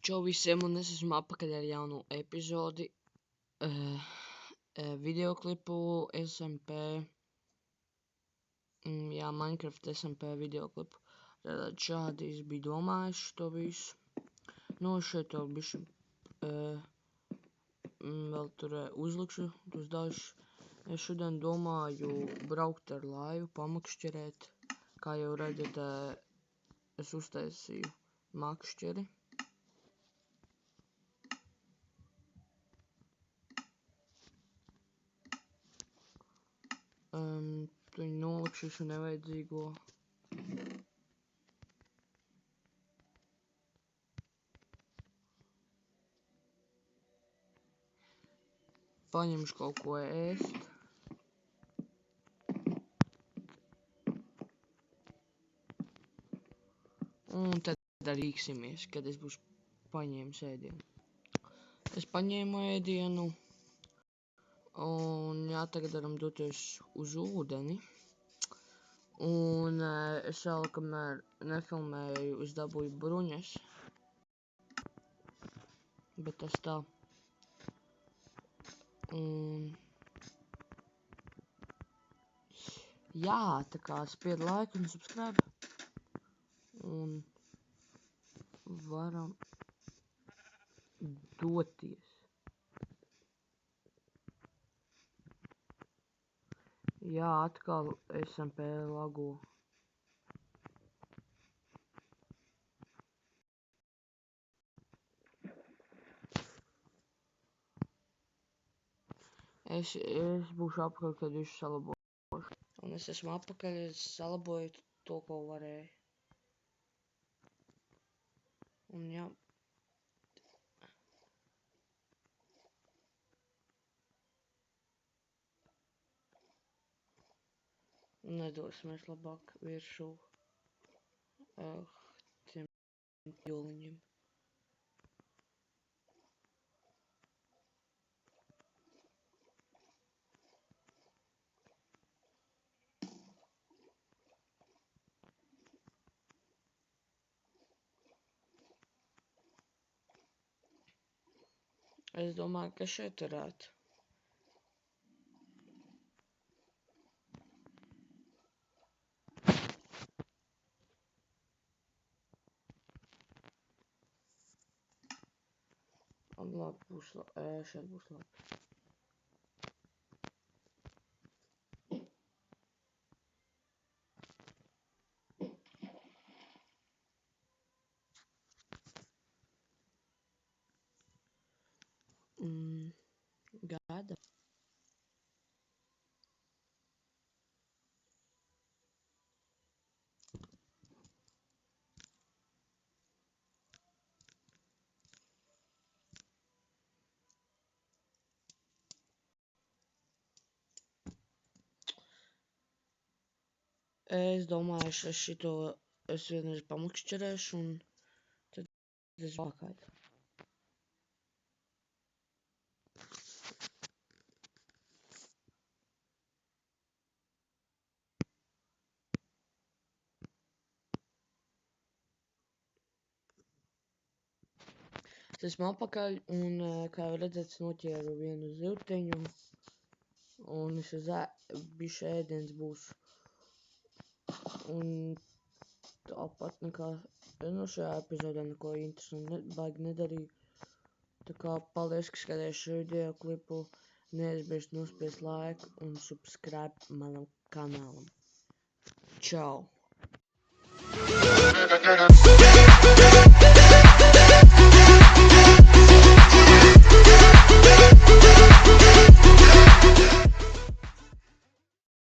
Čau visiem, un es esmu atpakaļ ar jaunu epizodi, videoklipu SMP, Minecraft SMP videoklipu. Tātad šādi es biju domājis to visu. Šeit vēl bišķi, vēl tur uzlikšu tos dažus. Es šodien domāju braukt ar laivu, pamakšķerēt. Kā jau redzat, es uztaisīju makšķeri. Tu viņu nolikšu šo nevajadzīgo. Paņemšu kaut ko ēst. Un tad darīsimies, kad es būšu paņēmis ēdienu. Es paņēmu ēdienu. Un tagad varam doties uz ūdeni. Un es vēl, kamēr nefilmēju, es dabūju bruņas. Bet tas tā. Un jā, tā kā spied laiku un subscribe. Un varam doties. Jā, atkal SMP lago. Es būšu apakaļ, kad visu salabošu. Un es esmu apakaļ, es salaboju to, ko varēju. Un jā. Nedosimies labāk virsū tiem jūliņiem. Es domāju, ka šeit varētu. Labi, būs labi. Šeit būs labi. Gada. Es domāju, es vienreiz pamakšķerēšu un tad es pakaļ. Es esmu apakaļ un, kā jau redzat, noķēru vienu zivtiņu un es bišķi ēdiens būs. Un tāpat nekā šajā epizodē neko interesanti baigi nedarīju. Tā kā paldies, ka skaties šo video klipu. Neaizmirst nospiest laiku un subscribe manam kanālam. Čau!